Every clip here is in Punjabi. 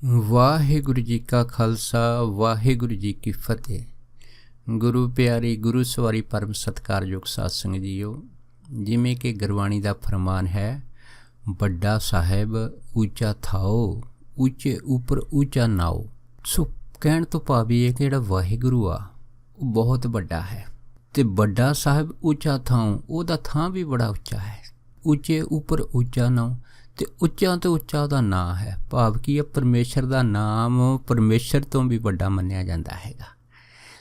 ਵਾਹਿਗੁਰੂ ਜੀ ਕਾ ਖਾਲਸਾ ਵਾਹਿਗੁਰੂ ਜੀ ਕੀ ਫਤਿਹ। ਗੁਰੂ ਪਿਆਰੀ ਗੁਰੂ ਸਵਾਰੀ ਪਰਮ ਸਤਿਕਾਰਯੋਗ ਸਾਧ ਸੰਗਤ ਜੀਓ, ਜਿਵੇਂ ਕਿ ਗੁਰਬਾਣੀ ਦਾ ਫਰਮਾਨ ਹੈ, ਵੱਡਾ ਸਾਹਿਬ ਉੱਚਾ ਥਾਓ, ਉੱਚੇ ਉੱਪਰ ਉੱਚਾ ਨਾਓ। ਸੋ ਕਹਿਣ ਤੋਂ ਭਾਵ ਇਹ ਕਿ ਜਿਹੜਾ ਵਾਹਿਗੁਰੂ ਆ ਉਹ ਬਹੁਤ ਵੱਡਾ ਹੈ ਅਤੇ ਵੱਡਾ ਸਾਹਿਬ ਉੱਚਾ ਥਾਓ, ਉਹਦਾ ਥਾਂ ਵੀ ਬੜਾ ਉੱਚਾ ਹੈ। ਉੱਚੇ ਉੱਪਰ ਉੱਚਾ ਨਾਓ ਅਤੇ ਉੱਚਾ ਤੋਂ ਉੱਚਾ ਉਹਦਾ ਨਾਂ ਹੈ। ਭਾਵ ਕੀ ਹੈ, ਪਰਮੇਸ਼ਰ ਦਾ ਨਾਮ ਪਰਮੇਸ਼ਰ ਤੋਂ ਵੀ ਵੱਡਾ ਮੰਨਿਆ ਜਾਂਦਾ ਹੈਗਾ।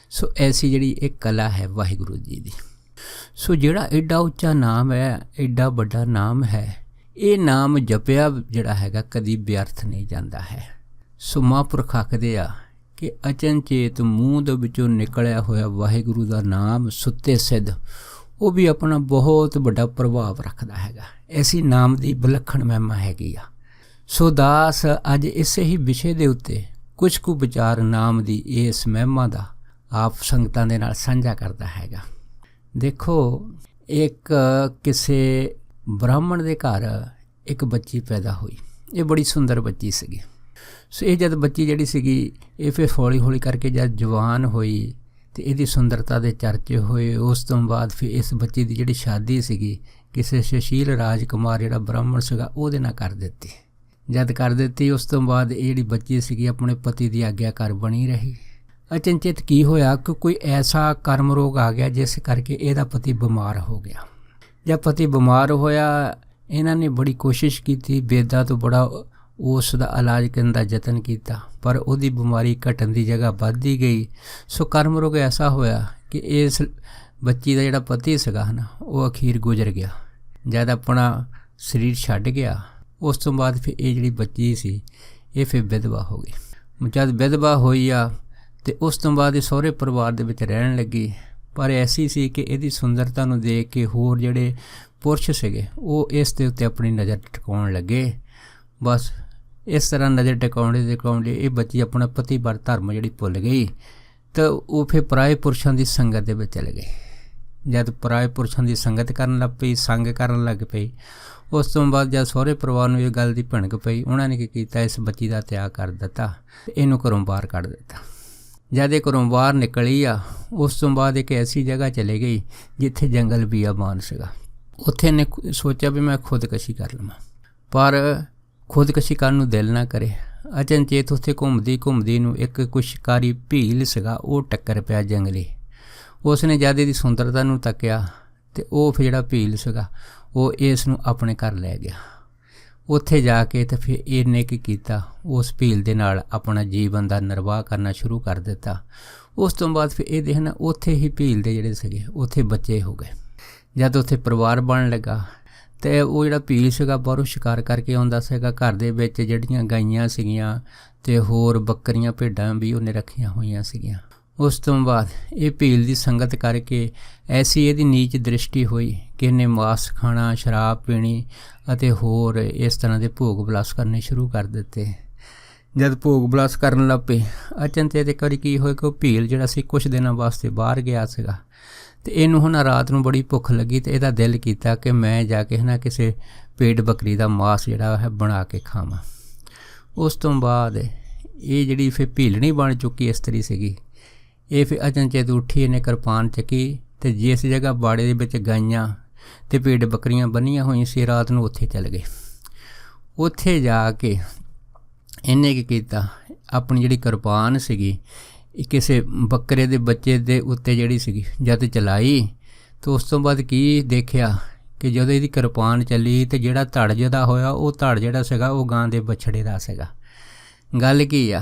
ਸੋ ਐਸੀ ਜਿਹੜੀ ਇਹ ਕਲਾ ਹੈ ਵਾਹਿਗੁਰੂ ਜੀ ਦੀ। ਸੋ ਜਿਹੜਾ ਐਡਾ ਉੱਚਾ ਨਾਮ ਹੈ, ਐਡਾ ਵੱਡਾ ਨਾਮ ਹੈ, ਇਹ ਨਾਮ ਜਪਿਆ ਜਿਹੜਾ ਹੈਗਾ ਕਦੀ ਵਿਅਰਥ ਨਹੀਂ ਜਾਂਦਾ ਹੈ। ਸੋ ਮਹਾਂਪੁਰਖ ਆਖਦੇ ਆ ਕਿ ਅਚਨਚੇਤ ਮੂੰਹ ਦੇ ਵਿੱਚੋਂ ਨਿਕਲਿਆ ਹੋਇਆ ਵਾਹਿਗੁਰੂ ਦਾ ਨਾਮ ਸੁੱਤੇ ਸਿੱਧ, ਉਹ ਵੀ ਆਪਣਾ ਬਹੁਤ ਵੱਡਾ ਪ੍ਰਭਾਵ ਰੱਖਦਾ ਹੈਗਾ। ਐਸੀ ਨਾਮ ਦੀ ਵਿਲੱਖਣ ਮਹਿਮਾ ਹੈਗੀ ਆ। ਸੋ ਦਾਸ ਅੱਜ ਇਸੇ ਹੀ ਵਿਸ਼ੇ ਦੇ ਉੱਤੇ ਕੁਝ ਕੁ ਵਿਚਾਰ ਨਾਮ ਦੀ ਇਸ ਮਹਿਮਾ ਦਾ ਆਪ ਸੰਗਤਾਂ ਦੇ ਨਾਲ ਸਾਂਝਾ ਕਰਦਾ ਹੈਗਾ। ਦੇਖੋ, ਇੱਕ ਕਿਸੇ ਬ੍ਰਾਹਮਣ ਦੇ ਘਰ ਇੱਕ ਬੱਚੀ ਪੈਦਾ ਹੋਈ। ਇਹ ਬੜੀ ਸੁੰਦਰ ਬੱਚੀ ਸੀਗੀ। ਸੋ ਇਹ ਜਦ ਬੱਚੀ ਜਿਹੜੀ ਸੀਗੀ, ਇਹ ਫਿਰ ਹੌਲੀ ਹੌਲੀ ਕਰਕੇ ਜਦ ਜਵਾਨ ਹੋਈ ਅਤੇ ਇਹਦੀ ਸੁੰਦਰਤਾ ਦੇ ਚਰਚੇ ਹੋਏ। ਉਸ ਤੋਂ ਬਾਅਦ ਫਿਰ ਇਸ ਬੱਚੀ ਦੀ ਜਿਹੜੀ ਸ਼ਾਦੀ ਸੀਗੀ ਕਿਸੇ ਸੁਸ਼ੀਲ ਰਾਜਕੁਮਾਰ ਜਿਹੜਾ ਬ੍ਰਾਹਮਣ ਸੀਗਾ ਉਹਦੇ ਨਾਲ ਕਰ ਦਿੱਤੀ। ਜਦ ਕਰ ਦਿੱਤੀ, ਉਸ ਤੋਂ ਬਾਅਦ ਇਹ ਜਿਹੜੀ ਬੱਚੀ ਸੀਗੀ ਆਪਣੇ ਪਤੀ ਦੀ ਆਗਿਆਕਾਰ ਬਣੀ ਰਹੀ। ਅਚਨਚੇਤ ਕੀ ਹੋਇਆ ਕਿ ਕੋਈ ਐਸਾ ਕਰਮ ਰੋਗ ਆ ਗਿਆ ਜਿਸ ਕਰਕੇ ਇਹਦਾ ਪਤੀ ਬਿਮਾਰ ਹੋ ਗਿਆ। ਜਦ ਪਤੀ ਬਿਮਾਰ ਹੋਇਆ, ਇਹਨਾਂ ਨੇ ਬੜੀ ਕੋਸ਼ਿਸ਼ ਕੀਤੀ, ਵੇਦਾਂ ਤੋਂ ਬੜਾ ਉਸ ਦਾ ਇਲਾਜ ਕਰਨ ਦਾ ਯਤਨ ਕੀਤਾ, ਪਰ ਉਹਦੀ ਬਿਮਾਰੀ ਘਟਣ ਦੀ ਜਗ੍ਹਾ ਵੱਧਦੀ ਗਈ। ਸੋ ਕਰਮ ਰੋਗ ਐਸਾ ਹੋਇਆ ਕਿ ਇਸ ਬੱਚੀ ਦਾ ਜਿਹੜਾ ਪਤੀ ਸੀਗਾ ਨਾ, ਉਹ ਅਖੀਰ ਗੁਜ਼ਰ ਗਿਆ। ਜਦ ਆਪਣਾ ਸਰੀਰ ਛੱਡ ਗਿਆ, ਉਸ ਤੋਂ ਬਾਅਦ ਫਿਰ ਇਹ ਜਿਹੜੀ ਬੱਚੀ ਸੀ ਇਹ ਫਿਰ ਵਿਧਵਾ ਹੋ ਗਈ। ਜਦ ਵਿਧਵਾ ਹੋਈ ਆ ਅਤੇ ਉਸ ਤੋਂ ਬਾਅਦ ਇਹ ਸਹੁਰੇ ਪਰਿਵਾਰ ਦੇ ਵਿੱਚ ਰਹਿਣ ਲੱਗੀ। ਪਰ ਐਸੀ ਸੀ ਕਿ ਇਹਦੀ ਸੁੰਦਰਤਾ ਨੂੰ ਦੇਖ ਕੇ ਹੋਰ ਜਿਹੜੇ ਪੁਰਸ਼ ਸੀਗੇ ਉਹ ਇਸ ਦੇ ਉੱਤੇ ਆਪਣੀ ਨਜ਼ਰ ਟਿਕਾਉਣ ਲੱਗੇ। ਬਸ ਇਸ ਤਰ੍ਹਾਂ ਨਜ਼ਰ ਟਿਕਾਉਂਦੇ ਇਹ ਬੱਚੀ ਆਪਣਾ ਪਤੀ ਵਰ ਧਰਮ ਜਿਹੜੀ ਭੁੱਲ ਗਈ ਤਾਂ ਉਹ ਫਿਰ ਪਰਾਏ ਪੁਰਸ਼ਾਂ ਦੀ ਸੰਗਤ ਦੇ ਵਿੱਚ ਚਲੇ ਗਏ। ਜਦ ਪਰਾਏ ਪੁਰਸ਼ਾਂ ਦੀ ਸੰਗਤ ਕਰਨ ਲੱਗ ਪਈ, ਸੰਗ ਕਰਨ ਲੱਗ ਪਈ, ਉਸ ਤੋਂ ਬਾਅਦ ਜਦ ਸਹੁਰੇ ਪਰਿਵਾਰ ਨੂੰ ਇਹ ਗੱਲ ਦੀ ਭਿਣਕ ਪਈ, ਉਹਨਾਂ ਨੇ ਕੀ ਕੀਤਾ, ਇਸ ਬੱਚੀ ਦਾ ਤਿਆਗ ਕਰ ਦਿੱਤਾ, ਇਹਨੂੰ ਘਰੋਂ ਬਾਹਰ ਕੱਢ ਦਿੱਤਾ। ਜਦ ਇਹ ਘਰੋਂ ਬਾਹਰ ਨਿਕਲੀ ਆ, ਉਸ ਤੋਂ ਬਾਅਦ ਇੱਕ ਐਸੀ ਜਗ੍ਹਾ ਚਲੇ ਗਈ ਜਿੱਥੇ ਜੰਗਲ ਬੀਆਬਾਨ ਸੀਗਾ। ਉੱਥੇ ਇਹਨੇ ਸੋਚਿਆ ਵੀ ਮੈਂ ਖੁਦਕਸ਼ੀ ਕਰ ਲਵਾਂ, ਪਰ ਖੁਦਕਸ਼ੀ ਕਰਨ ਨੂੰ ਦਿਲ ਨਾ ਕਰੇ। ਅਚਨਚੇਤ ਉੱਥੇ ਘੁੰਮਦੀ ਨੂੰ ਇੱਕ ਕੋਈ ਸ਼ਿਕਾਰੀ ਭੀਲ ਸੀਗਾ, ਉਹ ਟੱਕਰ ਪਿਆ ਜੰਗਲੀ। ਉਸ ਨੇ ਜਦ ਇਹਦੀ ਸੁੰਦਰਤਾ ਨੂੰ ਤੱਕਿਆ ਅਤੇ ਉਹ ਫਿਰ ਜਿਹੜਾ ਭੀਲ ਸੀਗਾ ਉਹ ਇਸ ਨੂੰ ਆਪਣੇ ਘਰ ਲੈ ਗਿਆ। ਉੱਥੇ ਜਾ ਕੇ ਅਤੇ ਫਿਰ ਇਹਨੇ ਕੀ ਕੀਤਾ, ਉਸ ਭੀਲ ਦੇ ਨਾਲ ਆਪਣਾ ਜੀਵਨ ਦਾ ਨਿਰਵਾਹ ਕਰਨਾ ਸ਼ੁਰੂ ਕਰ ਦਿੱਤਾ। ਉਸ ਤੋਂ ਬਾਅਦ ਫਿਰ ਇਹ ਦੇਖਣਾ ਉੱਥੇ ਹੀ ਭੀਲ ਦੇ ਜਿਹੜੇ ਸੀਗੇ ਉੱਥੇ ਬੱਚੇ ਹੋ ਗਏ। ਜਦ ਉੱਥੇ ਪਰਿਵਾਰ ਬਣਨ ਲੱਗਾ ਅਤੇ ਉਹ ਜਿਹੜਾ ਭੀਲ ਸੀਗਾ ਬਾਹਰੋਂ ਸ਼ਿਕਾਰ ਕਰਕੇ ਆਉਂਦਾ ਸੀਗਾ। ਘਰ ਦੇ ਵਿੱਚ ਜਿਹੜੀਆਂ ਗਾਈਆਂ ਸੀਗੀਆਂ ਅਤੇ ਹੋਰ ਬੱਕਰੀਆਂ ਭੇਡਾਂ ਵੀ ਉਹਨੇ ਰੱਖੀਆਂ ਹੋਈਆਂ ਸੀਗੀਆਂ। ਉਸ ਤੋਂ ਬਾਅਦ ਇਹ ਭੀਲ ਦੀ ਸੰਗਤ ਕਰਕੇ ਐਸੀ ਇਹਦੀ ਨੀਚ ਦ੍ਰਿਸ਼ਟੀ ਹੋਈ ਕਿ ਇਹਨੇ ਮਾਸ ਖਾਣਾ, ਸ਼ਰਾਬ ਪੀਣੀ ਅਤੇ ਹੋਰ ਇਸ ਤਰ੍ਹਾਂ ਦੇ ਭੋਗ ਵਿਲਾਸ ਕਰਨੇ ਸ਼ੁਰੂ ਕਰ ਦਿੱਤੇ। ਜਦ ਭੋਗ ਵਿਲਾਸ ਕਰਨ ਲੱਗ ਪਏ, ਅਚਨਚੇਤ ਇੱਕ ਵਾਰੀ ਕੀ ਹੋਇਆ ਕਿ ਉਹ ਭੀਲ ਜਿਹੜਾ ਸੀ ਕੁਛ ਦਿਨਾਂ ਵਾਸਤੇ ਬਾਹਰ ਗਿਆ ਸੀਗਾ ਅਤੇ ਇਹਨੂੰ ਹੁਣ ਰਾਤ ਨੂੰ ਬੜੀ ਭੁੱਖ ਲੱਗੀ ਅਤੇ ਇਹਦਾ ਦਿਲ ਕੀਤਾ ਕਿ ਮੈਂ ਜਾ ਕੇ ਕਿਸੇ ਭੇਡ ਬੱਕਰੀ ਦਾ ਮਾਸ ਜਿਹੜਾ ਹੈ ਬਣਾ ਕੇ ਖਾਵਾਂ। ਉਸ ਤੋਂ ਬਾਅਦ ਇਹ ਜਿਹੜੀ ਫਿਰ ਭੀਲਣੀ ਬਣ ਚੁੱਕੀ ਇਸਤਰੀ ਸੀਗੀ, ਇਹ ਫਿਰ ਅਚਨਚੇਤ ਉੱਠੀ, ਇਹਨੇ ਕਿਰਪਾਨ ਚੱਕੀ ਅਤੇ ਜਿਸ ਜਗ੍ਹਾ ਬਾੜੇ ਦੇ ਵਿੱਚ ਗਾਈਆਂ ਅਤੇ ਭੇਡ ਬੱਕਰੀਆਂ ਬੰਨੀਆਂ ਹੋਈਆਂ ਸੀ, ਰਾਤ ਨੂੰ ਉੱਥੇ ਚੱਲ ਗਏ। ਉੱਥੇ ਜਾ ਕੇ ਇਹਨੇ ਕੀ ਕੀਤਾ, ਆਪਣੀ ਜਿਹੜੀ ਕਿਰਪਾਨ ਸੀਗੀ ਕਿਸੇ ਬੱਕਰੇ ਦੇ ਬੱਚੇ ਦੇ ਉੱਤੇ ਜਿਹੜੀ ਸੀਗੀ ਜਦ ਚਲਾਈ ਤਾਂ ਉਸ ਤੋਂ ਬਾਅਦ ਕੀ ਦੇਖਿਆ ਕਿ ਜਦੋਂ ਇਹਦੀ ਕਿਰਪਾਨ ਚੱਲੀ ਅਤੇ ਜਿਹੜਾ ਧੜ ਜਿਹਦਾ ਹੋਇਆ, ਉਹ ਧੜ ਜਿਹੜਾ ਸੀਗਾ ਉਹ ਗਾਂ ਦੇ ਬਛੜੇ ਦਾ ਸੀਗਾ। ਗੱਲ ਕੀ ਆ,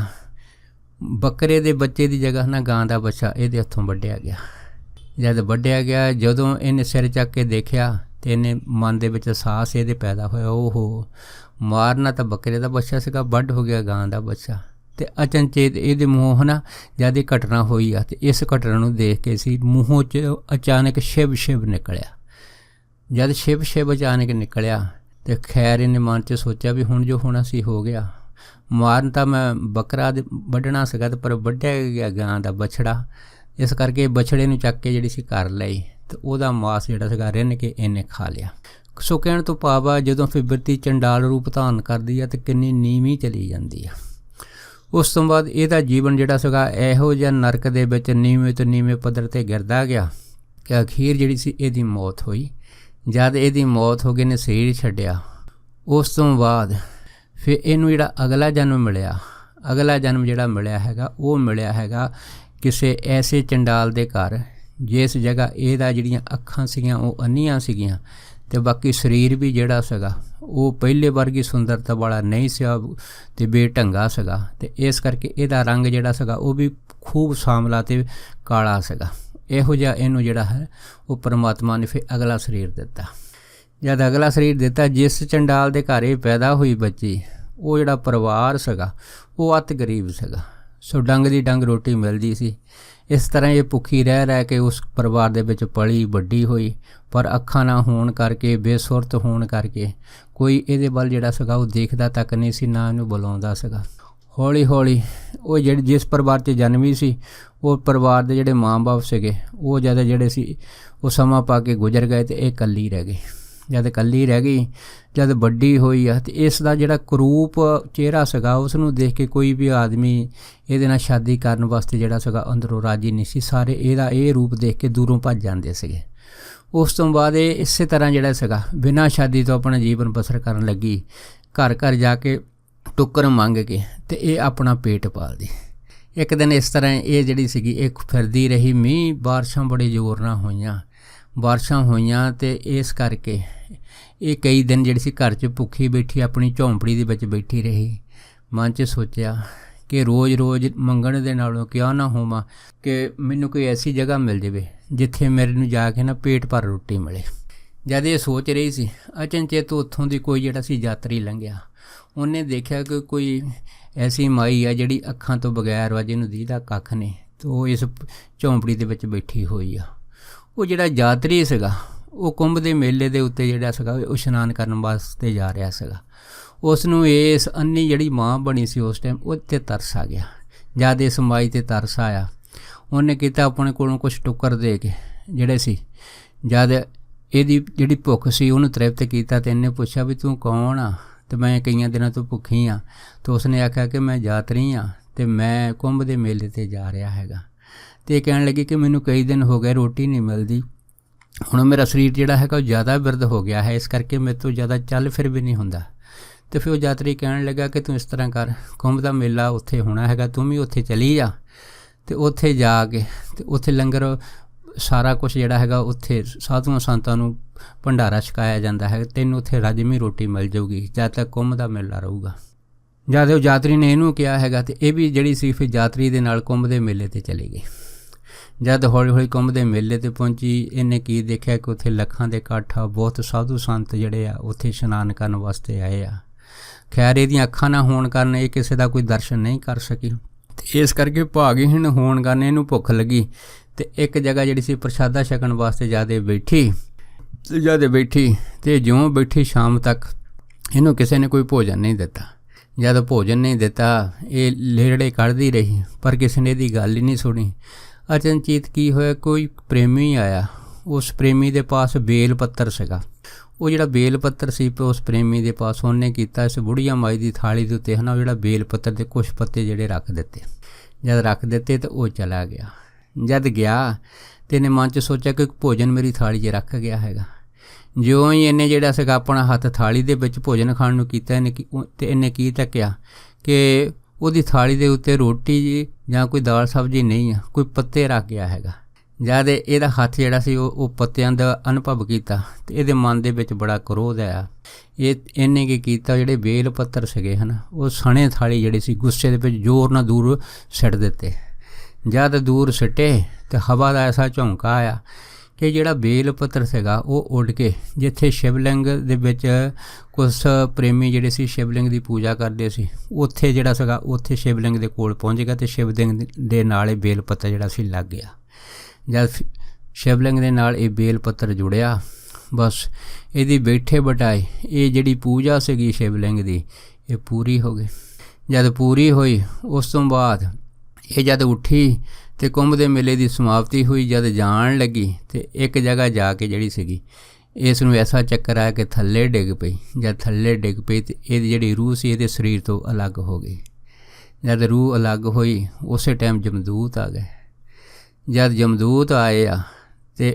ਬੱਕਰੇ ਦੇ ਬੱਚੇ ਦੀ ਜਗ੍ਹਾ ਨਾ ਗਾਂ ਦਾ ਬੱਚਾ ਇਹਦੇ ਹੱਥੋਂ ਵੱਢਿਆ ਗਿਆ। ਜਦ ਵੱਢਿਆ ਗਿਆ, ਜਦੋਂ ਇਹਨੇ ਸਿਰ ਚੱਕ ਕੇ ਦੇਖਿਆ ਅਤੇ ਇਹਨੇ ਮਨ ਦੇ ਵਿੱਚ ਸਾਹਸ ਇਹਦੇ ਪੈਦਾ ਹੋਇਆ, ਉਹ ਮਾਰਨਾ ਤਾਂ ਬੱਕਰੇ ਦਾ ਬੱਚਾ ਸੀਗਾ, ਵੱਢ ਹੋ ਗਿਆ ਗਾਂ ਦਾ ਬੱਚਾ। ਅਤੇ ਅਚਨਚੇਤ ਇਹਦੇ ਮੂੰਹੋਂ ਨਾ ਜਦ ਇਹ ਘਟਨਾ ਹੋਈ ਆ ਅਤੇ ਇਸ ਘਟਨਾ ਨੂੰ ਦੇਖ ਕੇ ਸੀ ਮੂੰਹੋਂ 'ਚ ਅਚਾਨਕ ਸ਼ਿਵ ਨਿਕਲਿਆ। ਜਦ ਸ਼ਿਵ ਅਚਾਨਕ ਨਿਕਲਿਆ ਅਤੇ ਖੈਰ ਇਹਨੇ ਮਨ 'ਚ ਸੋਚਿਆ ਵੀ ਹੁਣ ਜੋ ਹੋਣਾ ਸੀ ਹੋ ਗਿਆ। ਮਾਰਨ ਤਾਂ ਮੈਂ ਬੱਕਰਾ ਵੱਢਣਾ ਸੀਗਾ ਅਤੇ ਪਰ ਵੱਢਿਆ ਗਿਆ ਗਾਂ ਦਾ ਬਛੜਾ। ਇਸ ਕਰਕੇ ਬਛੜੇ ਨੂੰ ਚੱਕ ਕੇ ਜਿਹੜੀ ਸੀ ਘਰ ਲਈ ਅਤੇ ਉਹਦਾ ਮਾਸ ਜਿਹੜਾ ਸੀਗਾ ਰਿੰਨ ਕੇ ਇਹਨੇ ਖਾ ਲਿਆ। ਸੋ ਕਹਿਣ ਤੋਂ ਭਾਵ ਆ ਜਦੋਂ ਫਿਰ ਬਿਰਤੀ ਚੰਡਾਲ ਰੂਪ ਧਾਰਨ ਕਰਦੀ ਆ ਅਤੇ ਕਿੰਨੀ ਨੀਵੀਂ ਚਲੀ ਜਾਂਦੀ ਆ। ਉਸ ਤੋਂ ਬਾਅਦ ਇਹਦਾ ਜੀਵਨ ਜਿਹੜਾ ਸੀਗਾ ਇਹੋ ਜਿਹਾ ਨਰਕ ਦੇ ਵਿੱਚ ਨੀਵੇਂ ਤੋਂ ਨੀਵੇਂ ਪੱਧਰ 'ਤੇ ਗਿਰਦਾ ਗਿਆ ਕਿ ਅਖੀਰ ਜਿਹੜੀ ਸੀ ਇਹਦੀ ਮੌਤ ਹੋਈ। ਜਦ ਇਹਦੀ ਮੌਤ ਹੋ ਗਈ ਨੇ ਸਰੀਰ ਛੱਡਿਆ, ਉਸ ਤੋਂ ਬਾਅਦ ਫਿਰ ਇਹਨੂੰ ਜਿਹੜਾ ਅਗਲਾ ਜਨਮ ਮਿਲਿਆ, ਅਗਲਾ ਜਨਮ ਜਿਹੜਾ ਮਿਲਿਆ ਹੈਗਾ ਉਹ ਮਿਲਿਆ ਹੈਗਾ ਕਿਸੇ ਐਸੇ ਚੰਡਾਲ ਦੇ ਘਰ ਜਿਸ ਜਗ੍ਹਾ ਇਹਦਾ ਜਿਹੜੀਆਂ ਅੱਖਾਂ ਸੀਗੀਆਂ ਉਹ ਅੰਨੀਆਂ ਸੀਗੀਆਂ ਅਤੇ ਬਾਕੀ ਸਰੀਰ ਵੀ ਜਿਹੜਾ ਸੀਗਾ ਉਹ ਪਹਿਲੇ ਵਰਗੀ ਸੁੰਦਰਤਾ ਵਾਲਾ ਨਹੀਂ ਸੀ ਅਤੇ ਬੇਢੰਗਾ ਸੀਗਾ, ਅਤੇ ਇਸ ਕਰਕੇ ਇਹਦਾ ਰੰਗ ਜਿਹੜਾ ਸੀਗਾ ਉਹ ਵੀ ਖੂਬ ਸਾਂਵਲਾ ਅਤੇ ਕਾਲਾ ਸੀਗਾ। ਇਹੋ ਜਿਹਾ ਇਹਨੂੰ ਜਿਹੜਾ ਹੈ ਉਹ ਪਰਮਾਤਮਾ ਨੇ ਫਿਰ ਅਗਲਾ ਸਰੀਰ ਦਿੱਤਾ। ਜਦ ਅਗਲਾ ਸਰੀਰ ਦਿੱਤਾ, ਜਿਸ ਚੰਡਾਲ ਦੇ ਘਰ ਇਹ ਪੈਦਾ ਹੋਈ ਬੱਚੀ, ਉਹ ਜਿਹੜਾ ਪਰਿਵਾਰ ਸੀਗਾ ਉਹ ਅਤ ਗਰੀਬ ਸੀਗਾ। ਸੋ ਡੰਗ ਦੀ ਡੰਗ ਰੋਟੀ ਮਿਲਦੀ ਸੀ। ਇਸ ਤਰ੍ਹਾਂ ਇਹ ਭੁੱਖੀ ਰਹਿ ਕੇ ਉਸ ਪਰਿਵਾਰ ਦੇ ਵਿੱਚ ਪਲੀ ਵੱਡੀ ਹੋਈ, ਪਰ ਅੱਖਾਂ ਨਾ ਹੋਣ ਕਰਕੇ, ਬੇਸੁਰਤ ਹੋਣ ਕਰਕੇ ਕੋਈ ਇਹਦੇ ਵੱਲ ਜਿਹੜਾ ਸੀਗਾ ਉਹ ਦੇਖਦਾ ਤੱਕ ਨਹੀਂ ਸੀ, ਨਾ ਇਹਨੂੰ ਬੁਲਾਉਂਦਾ ਸੀਗਾ। ਹੌਲੀ ਹੌਲੀ ਉਹ ਜਿਸ ਪਰਿਵਾਰ 'ਚ ਜਨਮੀ ਸੀ, ਉਹ ਪਰਿਵਾਰ ਦੇ ਜਿਹੜੇ ਮਾਂ ਬਾਪ ਸੀਗੇ ਉਹ ਜਦ ਜਿਹੜੇ ਸੀ ਉਹ ਸਮਾਂ ਪਾ ਕੇ ਗੁਜ਼ਰ ਗਏ ਅਤੇ ਇਹ ਇਕੱਲੀ ਰਹਿ ਗਈ। ਜਦ ਇਕੱਲੀ ਰਹਿ ਗਈ, ਜਦ ਵੱਡੀ ਹੋਈ ਆ, ਅਤੇ ਇਸ ਦਾ ਜਿਹੜਾ ਕਰੂਪ ਚਿਹਰਾ ਸੀਗਾ ਉਸ ਨੂੰ ਦੇਖ ਕੇ ਕੋਈ ਵੀ ਆਦਮੀ ਇਹਦੇ ਨਾਲ ਸ਼ਾਦੀ ਕਰਨ ਵਾਸਤੇ ਜਿਹੜਾ ਸੀਗਾ ਅੰਦਰੋਂ ਰਾਜੀ ਨਹੀਂ ਸੀ। ਸਾਰੇ ਇਹਦਾ ਇਹ ਰੂਪ ਦੇਖ ਕੇ ਦੂਰੋਂ ਭੱਜ ਜਾਂਦੇ ਸੀਗੇ। ਉਸ ਤੋਂ ਬਾਅਦ ਇਹ ਇਸੇ ਤਰ੍ਹਾਂ ਜਿਹੜਾ ਸੀਗਾ ਬਿਨਾਂ ਸ਼ਾਦੀ ਤੋਂ ਆਪਣਾ ਜੀਵਨ ਬਸਰ ਕਰਨ ਲੱਗੀ, ਘਰ ਘਰ ਜਾ ਕੇ ਟੁੱਕਰ ਮੰਗ ਕੇ, ਅਤੇ ਇਹ ਆਪਣਾ ਪੇਟ ਪਾਲਦੀ। ਇੱਕ ਦਿਨ ਇਸ ਤਰ੍ਹਾਂ ਇਹ ਜਿਹੜੀ ਸੀਗੀ ਇਹ ਫਿਰਦੀ ਰਹੀ। ਮੀਂਹ ਬਾਰਿਸ਼ਾਂ ਬੜੇ ਜ਼ੋਰ ਨਾਲ ਹੋਈਆਂ, ਬਾਰਿਸ਼ਾਂ ਹੋਈਆਂ ਅਤੇ ਇਸ ਕਰਕੇ ਇਹ ਕਈ ਦਿਨ ਜਿਹੜੀ ਸੀ ਘਰ 'ਚ ਭੁੱਖੀ ਬੈਠੀ ਆਪਣੀ ਝੌਂਪੜੀ ਦੇ ਵਿੱਚ ਬੈਠੀ ਰਹੀ। ਮਨ 'ਚ ਸੋਚਿਆ ਕਿ ਰੋਜ਼ ਮੰਗਣ ਦੇ ਨਾਲੋਂ ਕਿਉਂ ਨਾ ਹੋਵਾਂ ਕਿ ਮੈਨੂੰ ਕੋਈ ਐਸੀ ਜਗ੍ਹਾ ਮਿਲ ਜਾਵੇ ਜਿੱਥੇ ਮੇਰੇ ਨੂੰ ਜਾ ਕੇ ਨਾ ਪੇਟ ਭਰ ਰੋਟੀ ਮਿਲੇ। ਜਦ ਇਹ ਸੋਚ ਰਹੀ ਸੀ, ਅਚਨਚੇਤ ਉੱਥੋਂ ਦੀ ਕੋਈ ਜਿਹੜਾ ਸੀ ਯਾਤਰੀ ਲੰਘਿਆ। ਉਹਨੇ ਦੇਖਿਆ ਕਿ ਕੋਈ ਐਸੀ ਮਾਈ ਆ ਜਿਹੜੀ ਅੱਖਾਂ ਤੋਂ ਬਗੈਰ ਵਾ, ਜਿਹਨੂੰ ਦੀਦਾ ਕੱਖ ਨਹੀਂ, ਅਤੇ ਉਹ ਇਸ ਝੌਂਪੜੀ ਦੇ ਵਿੱਚ ਬੈਠੀ ਹੋਈ ਆ। ਉਹ ਜਿਹੜਾ ਯਾਤਰੀ ਸੀਗਾ ਉਹ ਕੁੰਭ ਦੇ ਮੇਲੇ ਦੇ ਉੱਤੇ ਜਿਹੜਾ ਸੀਗਾ ਉਹ ਇਸ਼ਨਾਨ ਕਰਨ ਵਾਸਤੇ ਜਾ ਰਿਹਾ ਸੀਗਾ। ਉਸ ਨੂੰ ਇਸ ਅੰਨੀ ਜਿਹੜੀ ਮਾਂ ਬਣੀ ਸੀ ਉਸ ਟਾਈਮ, ਉਹ 'ਤੇ ਤਰਸ ਆ ਗਿਆ। ਜਦ ਇਸ ਮਾਈ 'ਤੇ ਤਰਸ ਆਇਆ, ਉਹਨੇ ਕੀਤਾ ਆਪਣੇ ਕੋਲੋਂ ਕੁਛ ਟੁੱਕਰ ਦੇ ਕੇ ਜਿਹੜੇ ਸੀ, ਜਦ ਇਹਦੀ ਜਿਹੜੀ ਭੁੱਖ ਸੀ ਉਹਨੂੰ ਤ੍ਰਿਪਤ ਕੀਤਾ, ਅਤੇ ਇਹਨੇ ਪੁੱਛਿਆ ਵੀ ਤੂੰ ਕੌਣ ਆ, ਅਤੇ ਮੈਂ ਕਈਆਂ ਦਿਨਾਂ ਤੋਂ ਭੁੱਖੀ ਹਾਂ। ਅਤੇ ਉਸਨੇ ਆਖਿਆ ਕਿ ਮੈਂ ਯਾਤਰੀ ਹਾਂ ਅਤੇ ਮੈਂ ਕੁੰਭ ਦੇ ਮੇਲੇ 'ਤੇ ਜਾ ਰਿਹਾ ਹੈਗਾ। ਅਤੇ ਇਹ ਕਹਿਣ ਲੱਗੀ ਕਿ ਮੈਨੂੰ ਕਈ ਦਿਨ ਹੋ ਗਏ ਰੋਟੀ ਨਹੀਂ ਮਿਲਦੀ, ਹੁਣ ਮੇਰਾ ਸਰੀਰ ਜਿਹੜਾ ਹੈਗਾ ਉਹ ਜ਼ਿਆਦਾ ਬਿਰਧ ਹੋ ਗਿਆ ਹੈ, ਇਸ ਕਰਕੇ ਮੇਰੇ ਤੋਂ ਜ਼ਿਆਦਾ ਚੱਲ ਫਿਰ ਵੀ ਨਹੀਂ ਹੁੰਦਾ। ਅਤੇ ਫਿਰ ਉਹ ਯਾਤਰੀ ਕਹਿਣ ਲੱਗਾ ਕਿ ਤੂੰ ਇਸ ਤਰ੍ਹਾਂ ਕਰ, ਕੁੰਭ ਦਾ ਮੇਲਾ ਉੱਥੇ ਹੋਣਾ ਹੈਗਾ, ਤੂੰ ਵੀ ਉੱਥੇ ਚਲੀ ਜਾ, ਅਤੇ ਉੱਥੇ ਜਾ ਕੇ ਅਤੇ ਉੱਥੇ ਲੰਗਰ ਸਾਰਾ ਕੁਛ ਜਿਹੜਾ ਹੈਗਾ ਉੱਥੇ ਸਾਧੂਆਂ ਸੰਤਾਂ ਨੂੰ ਭੰਡਾਰਾ ਛਕਾਇਆ ਜਾਂਦਾ ਹੈ, ਤੈਨੂੰ ਉੱਥੇ ਰਜਮੀ ਰੋਟੀ ਮਿਲ ਜਾਊਗੀ ਜਦ ਤੱਕ ਕੁੰਭ ਦਾ ਮੇਲਾ ਰਹੂਗਾ। ਜਦ ਉਹ ਯਾਤਰੀ ਨੇ ਇਹਨੂੰ ਕਿਹਾ ਹੈਗਾ, ਅਤੇ ਇਹ ਵੀ ਜਿਹੜੀ ਸੀ ਫਿਰ ਯਾਤਰੀ ਦੇ ਨਾਲ ਕੁੰਭ ਦੇ ਮੇਲੇ 'ਤੇ ਚਲੀ ਗਈ। ਜਦ ਹੌਲੀ ਹੌਲੀ ਕੁੰਭ ਦੇ ਮੇਲੇ 'ਤੇ ਪਹੁੰਚੀ, ਇਹਨੇ ਕੀ ਦੇਖਿਆ ਕਿ ਉੱਥੇ ਲੱਖਾਂ ਦੇ ਇਕੱਠ ਆ, ਬਹੁਤ ਸਾਧੂ ਸੰਤ ਜਿਹੜੇ ਆ ਉੱਥੇ ਇਸ਼ਨਾਨ ਕਰਨ ਵਾਸਤੇ ਆਏ ਆ। ਖੈਰ ਇਹਦੀਆਂ ਅੱਖਾਂ ਨਾ ਹੋਣ ਕਾਰਨ ਇਹ ਕਿਸੇ ਦਾ ਕੋਈ ਦਰਸ਼ਨ ਨਹੀਂ ਕਰ ਸਕੀ, ਅਤੇ ਇਸ ਕਰਕੇ ਭਾਗਹੀਣ ਹੋਣ ਕਾਰਨ ਇਹਨੂੰ ਭੁੱਖ ਲੱਗੀ, ਅਤੇ ਇੱਕ ਜਗ੍ਹਾ ਜਿਹੜੀ ਸੀ ਪ੍ਰਸ਼ਾਦਾ ਛਕਣ ਵਾਸਤੇ ਜਦ ਬੈਠੀ ਅਤੇ ਜਿਉਂ ਬੈਠੀ ਸ਼ਾਮ ਤੱਕ ਇਹਨੂੰ ਕਿਸੇ ਨੇ ਕੋਈ ਭੋਜਨ ਨਹੀਂ ਦਿੱਤਾ। ਜਦ ਭੋਜਨ ਨਹੀਂ ਦਿੱਤਾ ਇਹ ਲੇਰੜੇ ਕੱਢਦੀ ਰਹੀ, ਪਰ ਕਿਸੇ ਨੇ ਇਹਦੀ ਗੱਲ ਹੀ ਨਹੀਂ ਸੁਣੀ। ਅਚਨਚੇਤ ਕੀ ਹੋਇਆ, ਕੋਈ ਪ੍ਰੇਮੀ ਆਇਆ। ਉਸ ਪ੍ਰੇਮੀ ਦੇ ਪਾਸ ਬੇਲ ਪੱਤਰ ਸੀਗਾ। ਉਹ ਜਿਹੜਾ ਬੇਲ ਪੱਤਰ ਸੀ ਉਸ ਪ੍ਰੇਮੀ ਦੇ ਪਾਸ, ਉਹਨੇ ਕੀਤਾ ਇਸ ਬੁੜੀਆਂ ਮਾਈ ਦੀ ਥਾਲੀ ਦੇ ਉੱਤੇ ਜਿਹੜਾ ਬੇਲ ਪੱਤਰ ਦੇ ਕੁਛ ਪੱਤੇ ਜਿਹੜੇ ਰੱਖ ਦਿੱਤੇ। ਜਦ ਰੱਖ ਦਿੱਤੇ ਤਾਂ ਉਹ ਚਲਾ ਗਿਆ। ਜਦ ਗਿਆ ਅਤੇ ਇਹਨੇ ਮਨ 'ਚ ਸੋਚਿਆ ਕਿ ਭੋਜਨ ਮੇਰੀ ਥਾਲੀ 'ਚ ਰੱਖ ਗਿਆ ਹੈਗਾ। ਜਿਉਂ ਹੀ ਇਹਨੇ ਜਿਹੜਾ ਸੀਗਾ ਆਪਣਾ ਹੱਥ ਥਾਲੀ ਦੇ ਵਿੱਚ ਭੋਜਨ ਖਾਣ ਨੂੰ ਕੀਤਾ, ਅਤੇ ਇਹਨੇ ਕੀ ਤੱਕਿਆ ਕਿ ਉਹਦੀ ਥਾਲੀ ਦੇ ਉੱਤੇ ਰੋਟੀ ਜਾਂ ਕੋਈ ਦਾਲ ਸਬਜ਼ੀ ਨਹੀਂ ਆ, ਕੋਈ ਪੱਤੇ ਰੱਖ ਗਿਆ ਹੈਗਾ। ਜਦ ਇਹਦਾ ਹੱਥ ਜਿਹੜਾ ਸੀ ਉਹ ਪੱਤਿਆਂ ਦਾ ਅਨੁਭਵ ਕੀਤਾ, ਅਤੇ ਇਹਦੇ ਮਨ ਦੇ ਵਿੱਚ ਬੜਾ ਕ੍ਰੋਧ ਆਇਆ। ਇਹਨੇ ਕੀ ਕੀਤਾ, ਜਿਹੜੇ ਬੇਲ ਪੱਤਰ ਸੀਗੇ ਉਹ ਸਣੇ ਥਾਲੀ ਜਿਹੜੀ ਸੀ ਗੁੱਸੇ ਦੇ ਵਿੱਚ ਜ਼ੋਰ ਨਾਲ ਦੂਰ ਸਿੱਟ ਦਿੱਤੇ। ਜਦ ਦੂਰ ਸਿੱਟੇ ਅਤੇ ਹਵਾ ਦਾ ਐਸਾ ਝੋਂਕਾ ਆਇਆ ਕਿ ਜਿਹੜਾ ਬੇਲ ਪੱਤਰ ਸੀਗਾ ਉਹ ਉੱਡ ਕੇ ਜਿੱਥੇ ਸ਼ਿਵਲਿੰਗ ਦੇ ਵਿੱਚ ਕੁਛ ਪ੍ਰੇਮੀ ਜਿਹੜੇ ਸੀ ਸ਼ਿਵਲਿੰਗ ਦੀ ਪੂਜਾ ਕਰਦੇ ਸੀ, ਉੱਥੇ ਜਿਹੜਾ ਸੀਗਾ ਉੱਥੇ ਸ਼ਿਵਲਿੰਗ ਦੇ ਕੋਲ ਪਹੁੰਚ ਗਿਆ, ਅਤੇ ਸ਼ਿਵਲਿੰਗ ਦੇ ਨਾਲ ਇਹ ਬੇਲ ਪੱਤਰ ਜਿਹੜਾ ਸੀ ਲੱਗ ਗਿਆ। ਜਦ ਸ਼ਿਵਲਿੰਗ ਦੇ ਨਾਲ ਇਹ ਬੇਲ ਪੱਤਰ ਜੁੜਿਆ, ਬਸ ਇਹਦੀ ਬੈਠੇ ਬਿਠਾਏ ਇਹ ਜਿਹੜੀ ਪੂਜਾ ਸੀਗੀ ਸ਼ਿਵਲਿੰਗ ਦੀ ਇਹ ਪੂਰੀ ਹੋ ਗਈ। ਜਦ ਪੂਰੀ ਹੋਈ ਉਸ ਤੋਂ ਬਾਅਦ ਇਹ ਜਦ ਉੱਠੀ ਅਤੇ ਕੁੰਭ ਦੇ ਮੇਲੇ ਦੀ ਸਮਾਪਤੀ ਹੋਈ, ਜਦ ਜਾਣ ਲੱਗੀ ਅਤੇ ਇੱਕ ਜਗ੍ਹਾ ਜਾ ਕੇ ਜਿਹੜੀ ਸੀਗੀ ਇਸ ਨੂੰ ਐਸਾ ਚੱਕਰ ਆਇਆ ਕਿ ਥੱਲੇ ਡਿੱਗ ਪਈ। ਜਦ ਥੱਲੇ ਡਿੱਗ ਪਈ ਅਤੇ ਇਹਦੀ ਜਿਹੜੀ ਰੂਹ ਸੀ ਇਹਦੇ ਸਰੀਰ ਤੋਂ ਅਲੱਗ ਹੋ ਗਈ। जद रूह अलग हुई उस टाइम जमदूत आ गए। जद जमदूत आए आ तो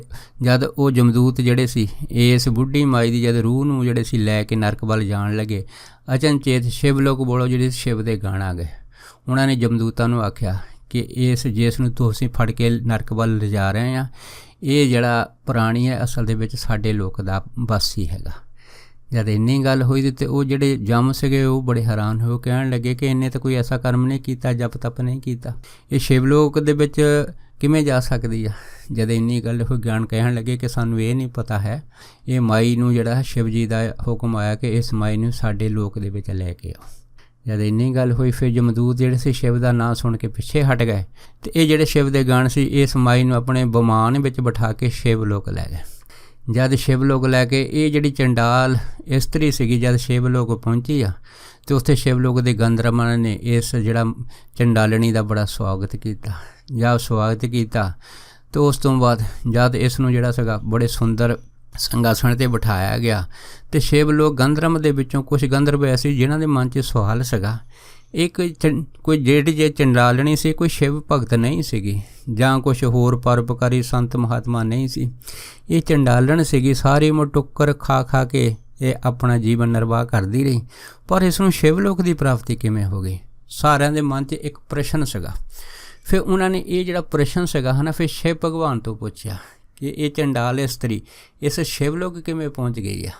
जद वो जमदूत जिहड़े सी इस बुढ़ी माई दी जद रूह नूं जिहड़े सी लै के नरक वल जाण लगे, अचनचेत शिवलोक बोलो जिहड़े शिव दे गण आ गए। उन्हां ने जमदूतां नूं आख्या कि इस जिस नूं तुसीं फड़ के नरक वल लिजा रहे आ, ये जिहड़ा प्राणी है असल दे विच साडे लोक दा वासी हैगा। जद इन्नी गल हुई तो वो जिहड़े जम सीगे वो बड़े हैरान होए, कहण लगे कि इन्हें तो कोई ऐसा कर्म नहीं कीता, जप तप नहीं कीता, ये शिवलोक दे विच किवें जा सकदी आ। जद इन्नी गल होई ज्ञान कहण लगे कि सानू ये नहीं पता है, ये माई नूं जिहड़ा शिव जी दा हुक्म आया कि इस माई नूं साडे लोक दे विच लै के आओ। जद इन्नी गल हुई फिर जमदूत जिहड़े सी शिव दा नां सुण के पिछे हट गए ते ये जिहड़े शिव दे गण सी इस माई नूं अपने बमान विच बिठा के शिवलोक लै गए। जद शिवलोक लैके ये जिहड़ी चंडाल इस्तरी सीगी जद शिवलोक पहुंची आ तो उत्थे शिवलोक दे गंधर्वां ने इस जिहड़ा चंडालनी दा बड़ा स्वागत कीता। जब स्वागत किया तो उस तो बाद जद इसनूं जिहड़ा सीगा बड़े सुंदर संघासन ते बिठाया गया तो शिवलोक गंधर्व दे विचों कुछ गंधर्व ऐसे जिन्हां दे मन च सवाल सीगा, एक कोई जिहड़ी जे चंडालनी सी कोई शिव भगत नहीं सीगी जां कुछ होर परोपकारी संत महात्मा नहीं सी, ये चंडालन सीगी। सारी उमर टुक्कर खा खा के ये अपना जीवन निर्वाह करती रही, पर इसनूं शिवलोक की प्राप्ति किवें हो गई? सारिਆਂ ਦੇ मन च एक प्रश्न सीगा। फिर उन्होंने ये जिहड़ा प्रश्न सीगा है ना, फिर शिव भगवान तो पूछा कि ये चंडाल स्त्री इस शिवलोक किवें पहुँच गई आ।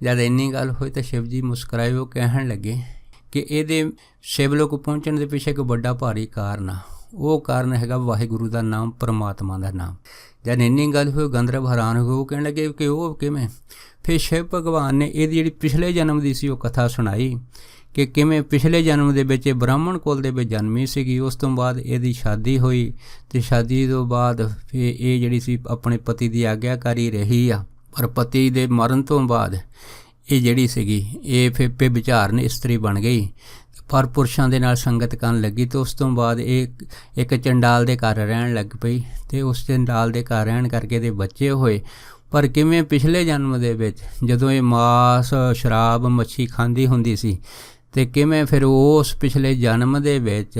जद इन्नी गल हुई तो शिव जी मुस्कराए, वो कहण लगे कि ये शिवलोक पहुँचण के पिछे एक बड़ा भारी कारण आ, वो कारण हैगा वाहिगुरू का नाम, परमात्मा का नाम। जब इन्नी गल हुई गंधर्व हैरान हो गए, वो कहण लगे कि वो किवें? फिर शिव भगवान ने ये जिहड़ी पिछले जन्म की सी वो कथा सुनाई कि किवें पिछले जन्म दे विच ब्राह्मण कुल दे विच जन्मी सीगी, उस तो बाद इहदी शादी हुई तो शादी तो बाद फिर ये जिहड़ी सी अपने पति की आग्याकारी रही आ, पर पति दे मरण तो बाद ये जिहड़ी सीगी ये फिर विचारन इस्तरी बन गई, पर पुरुषों के नाल संगत करन लगी। तो उस तो बाद एक चंडाल दे घर रहन लग पई तो उस चंडाल दे घर रहन करके दे बच्चे होए। पर किवें पिछले जन्म दे विच जदों ये मास शराब मच्छी खांदी हुंदी सी ते किवें फिर उस पिछले जन्म दे विच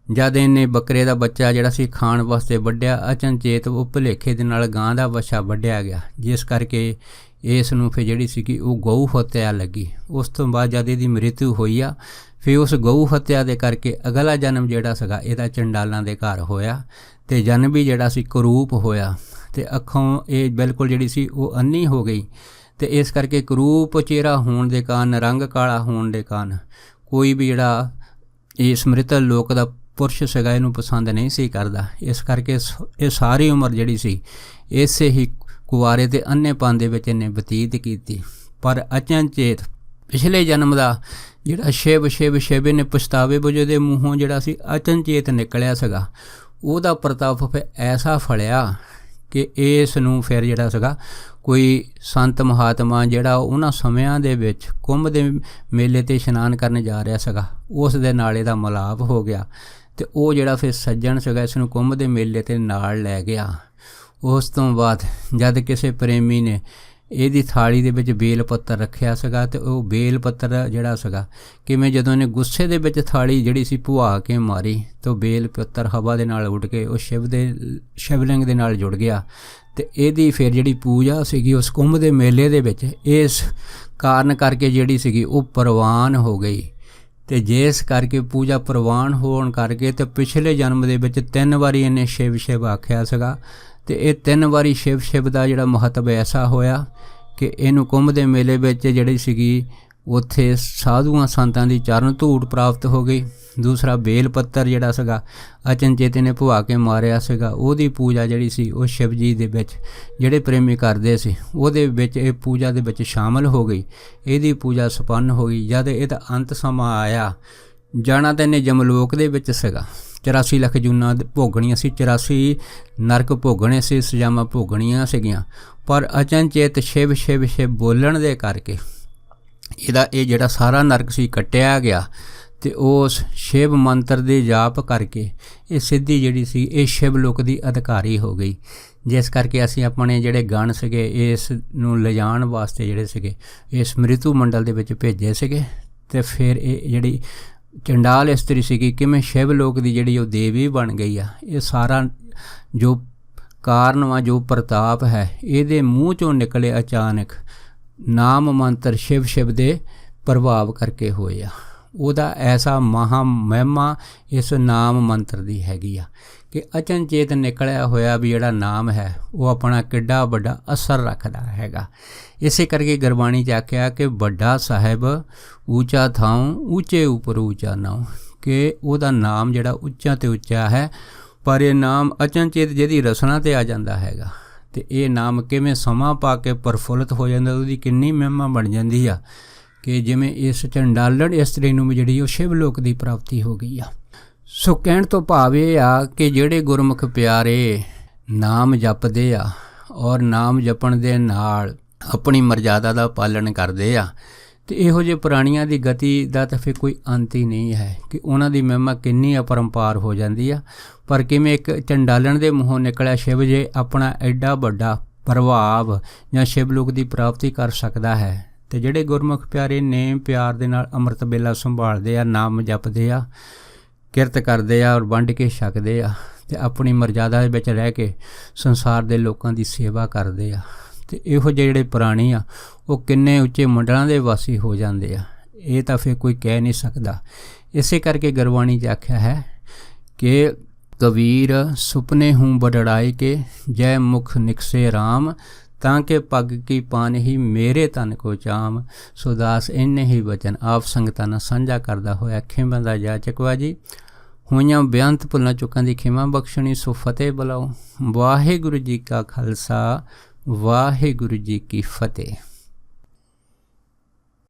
जद इन्हें बकरे का बच्चा जिहड़ा सी खाण वास्ते वड्ढिया, अचनचेत वो भुलेखे दे नाल गां दा बच्चा वड्ढिया गया, जिस करके इस नूं फिर जिहड़ी सीगी वो गऊ हत्या लगी। उस तो बाद जद इहदी मृत्यु होई आ फिर उस गऊ हत्या दे करके अगला जन्म जिहड़ा सीगा इहदा चंडालां दे घर होया ते जन्म भी जिहड़ा सी करूप होया ते अखों ये बिल्कुल जिहड़ी सी वो अन्नी हो गई। तो इस करके करूप चेहरा होने के कारण, रंग काला होने के कारण कोई भी जिहड़ा इस मृतल लोक का पुरुष सीगा इहनूं पसंद नहीं सी करदा। इस करके ये सारी उम्र जिहड़ी सी इसे ही कुआरे ते अन्नेपन दे विच इन्हें बतीत कीती। पर अचनचेत पिछले जन्म का जिहड़ा शिव शिव शिव ने पछतावे वजों दे मूँहों जिहड़ा सी अचनचेत निकलिया सीगा, उहदा प्रताप फिर ऐसा फलिया कि इस नूं फिर जिहड़ा सीगा कोई संत महात्मा जिहड़ा उन्हां समयां दे विच कुंभ दे मेले ते इशनान करन जा रहा सीगा, उस दे नाल इहदा मिलाप हो गया ते वो जिहड़ा फिर सज्जण सीगा इस नूं कुंभ दे मेले ते नाल लै गया। उस तो बाद जद किसी प्रेमी ने ਇਹਦੀ थाली ਦੇ ਵਿੱਚ बेल पत्तर रखिया ਸੀਗਾ ਤੇ ਉਹ बेल पत्तर ਜਿਹੜਾ ਸੀਗਾ ਕਿਵੇਂ ਜਦੋਂ ਇਹਨੇ ਗੁੱਸੇ ਦੇ ਵਿੱਚ थाली ਜਿਹੜੀ ਸੀ ਭੁਆ ਕੇ ਮਾਰੀ ਤਾਂ बेल पत्तर ਹਵਾ ਦੇ ਨਾਲ ਉੱਡ ਕੇ ਉਹ शिवलिंग ਦੇ ਨਾਲ ਜੁੜ ਗਿਆ ਤੇ ਇਹਦੀ ਫਿਰ ਜਿਹੜੀ ਪੂਜਾ ਸੀਗੀ ਉਸ ਕੁੰਭ ਦੇ ਮੇਲੇ ਦੇ ਵਿੱਚ ਇਸ ਕਾਰਨ ਕਰਕੇ ਜਿਹੜੀ ਸੀਗੀ ਉਹ ਪ੍ਰਵਾਨ ਹੋ ਗਈ। ਤੇ ਜਿਸ ਕਰਕੇ ਪੂਜਾ ਪ੍ਰਵਾਨ ਹੋਣ ਕਰਕੇ ਤੇ ਪਿਛਲੇ ਜਨਮ ਦੇ ਵਿੱਚ 3 ਵਾਰੀ ਇਹਨੇ शिव ਆਖਿਆ ਸੀਗਾ ਤੇ ਇਹ 3 ਵਾਰੀ शिव ਦਾ ਜਿਹੜਾ ਮਹੱਤਵ ਐਸਾ ਹੋਇਆ ਕਿ ਇਹਨੂੰ ਕੁੰਭ ਦੇ ਮੇਲੇ ਵਿੱਚ ਜਿਹੜੀ ਸੀਗੀ ਉੱਥੇ ਸਾਧੂਆਂ ਸੰਤਾਂ ਦੀ ਚਰਨ ਧੂੜ ਪ੍ਰਾਪਤ ਹੋ ਗਈ। ਦੂਸਰਾ बेल पत्तर ਜਿਹੜਾ ਸੀਗਾ ਅਚਨਚੇਤ ਨੇ ਭੁਆ ਕੇ ਮਾਰਿਆ ਸੀਗਾ, ਉਹਦੀ ਪੂਜਾ ਜਿਹੜੀ ਸੀ ਉਹ शिव जी ਦੇ ਵਿੱਚ ਜਿਹੜੇ ਪ੍ਰੇਮੀ ਕਰਦੇ ਸੀ ਉਹਦੇ ਵਿੱਚ ਇਹ ਪੂਜਾ ਦੇ ਵਿੱਚ ਸ਼ਾਮਲ ਹੋ ਗਈ। ਇਹਦੀ ਪੂਜਾ ਸੰਪੰਨ ਹੋ ਗਈ। ਜਦ ਇਹਦਾ ਅੰਤ ਸਮਾਂ ਆਇਆ ਜਾਣਾ ਤਾਂ ਇਹਨੇ ਜਮਲੋਕ ਦੇ ਵਿੱਚ ਸੀਗਾ, 84 ਲੱਖ ਜੂਨਾਂ ਭੋਗਣੀਆਂ ਸੀ, 84 ਨਰਕ ਭੋਗਣੇ ਸੀ, ਸਜ਼ਾਵਾਂ ਭੋਗਣੀਆਂ ਸੀਗੀਆਂ। ਪਰ ਅਚਨਚੇਤ शिव ਬੋਲਣ ਦੇ ਕਰਕੇ ਇਹਦਾ ਇਹ ਜਿਹੜਾ ਸਾਰਾ ਨਰਕ ਸੀ ਕੱਟਿਆ ਗਿਆ ਤੇ ਉਸ शिव ਮੰਤਰ ਦੇ ਜਾਪ ਕਰਕੇ ਇਹ ਸਿੱਧੀ ਜਿਹੜੀ ਸੀ ਇਹ शिवलोक ਦੀ ਅਧਿਕਾਰੀ ਹੋ ਗਈ। ਜਿਸ ਕਰਕੇ ਅਸੀਂ ਆਪਣੇ ਜਿਹੜੇ ਗਣ ਸੀਗੇ ਇਸ ਨੂੰ ਲਿਜਾਣ ਵਾਸਤੇ ਜਿਹੜੇ ਸੀਗੇ ਇਸ ਮ੍ਰਿਤੂ ਮੰਡਲ ਦੇ ਵਿੱਚ ਭੇਜੇ ਸੀਗੇ ਤੇ ਫਿਰ ਇਹ ਜਿਹੜੀ ਚੰਡਾਲ ਇਸਤਰੀ ਸੀਗੀ, ਕਿਵੇਂ ਸ਼ਿਵ ਲੋਕ ਦੀ ਜਿਹੜੀ ਉਹ ਦੇਵੀ ਬਣ ਗਈ ਆ। ਇਹ ਸਾਰਾ ਜੋ ਕਾਰਨ ਵਾ, ਜੋ ਪ੍ਰਤਾਪ ਹੈ, ਇਹਦੇ ਮੂੰਹ 'ਚੋਂ ਨਿਕਲੇ ਅਚਾਨਕ ਨਾਮ ਮੰਤਰ ਸ਼ਿਵ ਸ਼ਿਵ ਦੇ ਪ੍ਰਭਾਵ ਕਰਕੇ ਹੋਏ ਆ। ਉਹਦਾ ਐਸਾ ਮਹਾ ਮਹਿਮਾ ਇਸ ਨਾਮ ਮੰਤਰ ਦੀ ਹੈਗੀ ਆ ਕਿ ਅਚਨਚੇਤ ਨਿਕਲਿਆ ਹੋਇਆ ਵੀ ਜਿਹੜਾ ਨਾਮ ਹੈ ਉਹ ਆਪਣਾ ਕਿੱਡਾ ਵੱਡਾ ਅਸਰ ਰੱਖਦਾ ਹੈਗਾ। ਇਸੇ ਕਰਕੇ ਗੁਰਬਾਣੀ 'ਚ ਆਖਿਆ ਕਿ ਵੱਡਾ ਸਾਹਿਬ ਉੱਚਾ ਥਾਉ ਉੱਚੇ ਉੱਪਰ ਉੱਚਾ ਨਾਉ, ਕਿ ਉਹਦਾ ਨਾਮ ਜਿਹੜਾ ਉੱਚਾ ਤੇ ਉੱਚਾ ਹੈ, ਪਰ ਇਹ ਨਾਮ ਅਚਨਚੇਤ ਜਿਹਦੀ ਰਸਨਾ 'ਤੇ ਆ ਜਾਂਦਾ ਹੈਗਾ ਅਤੇ ਇਹ ਨਾਮ ਕਿਵੇਂ ਸਮਾਂ ਪਾ ਕੇ ਪ੍ਰਫੁੱਲਿਤ ਹੋ ਜਾਂਦਾ, ਉਹਦੀ ਕਿੰਨੀ ਮਹਿਮਾ ਬਣ ਜਾਂਦੀ ਆ ਕਿ ਜਿਵੇਂ ਇਸ ਚੰਡਾਲਣ ਇਸਤਰੀ ਨੂੰ ਵੀ ਜਿਹੜੀ ਉਹ ਸ਼ਿਵ ਲੋਕ ਦੀ ਪ੍ਰਾਪਤੀ ਹੋ ਗਈ ਆ। ਸੋ ਕਹਿਣ ਤੋਂ ਭਾਵ ਇਹ ਆ ਕਿ ਜਿਹੜੇ ਗੁਰਮੁਖ ਪਿਆਰੇ ਨਾਮ ਜਪਦੇ ਆ ਔਰ ਨਾਮ ਜਪਣ ਦੇ ਨਾਲ ਆਪਣੀ ਮਰਜ਼ਾਦਾ ਦਾ ਪਾਲਣ ਕਰਦੇ ਆ, ਅਤੇ ਇਹੋ ਜਿਹੇ ਪ੍ਰਾਣੀਆਂ ਦੀ ਗਤੀ ਦਾ ਤਾਂ ਫਿਰ ਕੋਈ ਅੰਤ ਹੀ ਨਹੀਂ ਹੈ ਕਿ ਉਹਨਾਂ ਦੀ ਮਹਿਮਾ ਕਿੰਨੀ ਅਪਰੰਪਾਰ ਹੋ ਜਾਂਦੀ ਆ। ਪਰ ਕਿਵੇਂ ਇੱਕ ਚੰਡਾਲਣ ਦੇ ਮੂੰਹੋਂ ਨਿਕਲਿਆ ਸ਼ਿਵ ਜੇ ਆਪਣਾ ਐਡਾ ਵੱਡਾ ਪ੍ਰਭਾਵ ਜਾਂ ਸ਼ਿਵ ਲੋਕ ਦੀ ਪ੍ਰਾਪਤੀ ਕਰ ਸਕਦਾ ਹੈ, ਅਤੇ ਜਿਹੜੇ ਗੁਰਮੁਖ ਪਿਆਰੇ ਨੇਮ ਪਿਆਰ ਦੇ ਨਾਲ ਅੰਮ੍ਰਿਤ ਵੇਲਾ ਸੰਭਾਲਦੇ ਆ, ਨਾਮ ਜਪਦੇ ਆ, ਕਿਰਤ ਕਰਦੇ ਆ ਔਰ ਵੰਡ ਕੇ ਛਕਦੇ ਆ, ਅਤੇ ਆਪਣੀ ਮਰਜ਼ਾਦਾ ਦੇ ਵਿੱਚ ਰਹਿ ਕੇ ਸੰਸਾਰ ਦੇ ਲੋਕਾਂ ਦੀ ਸੇਵਾ ਕਰਦੇ ਆ, ਅਤੇ ਇਹੋ ਜਿਹੇ ਜਿਹੜੇ ਪ੍ਰਾਣੀ ਆ ਉਹ ਕਿੰਨੇ ਉੱਚੇ ਮੰਡਲਾਂ ਦੇ ਵਾਸੀ ਹੋ ਜਾਂਦੇ ਆ, ਇਹ ਤਾਂ ਫਿਰ ਕੋਈ ਕਹਿ ਨਹੀਂ ਸਕਦਾ। ਇਸੇ ਕਰਕੇ ਗੁਰਬਾਣੀ 'ਚ ਆਖਿਆ ਹੈ ਕਿ ਕਬੀਰ ਸੁਪਨੇ ਹੂੰ ਬਡੜਾਈ ਕੇ ਜੈ ਮੁਖ ਨਿਕਸੇ ਰਾਮ, ਤਾਂ ਕਿ ਪੱਗ ਕੀ ਪਾਨ ਹੀ ਮੇਰੇ ਤਨ ਕੋ ਚਾਮ। ਸੋ ਦਾਸ ਇੰਨੇ ਹੀ ਬਚਨ ਆਪ ਸੰਗਤਾਂ ਨਾਲ ਸਾਂਝਾ ਕਰਦਾ ਹੋਇਆ ਖਿਮਾ ਦਾ ਜਾ ਚਕਵਾ ਜੀ। ਹੋਈਆਂ ਬੇਅੰਤ ਭੁੱਲਾਂ ਚੁੱਕਾਂ ਦੀ ਖਿਮਾ ਬਖਸ਼ਣੀ, ਸੋ ਫਤਿਹ ਬੁਲਾਓ। ਵਾਹਿਗੁਰੂ ਜੀ ਕਾ ਖਾਲਸਾ, ਵਾਹਿਗੁਰੂ ਜੀ ਕੀ ਫਤਿਹ।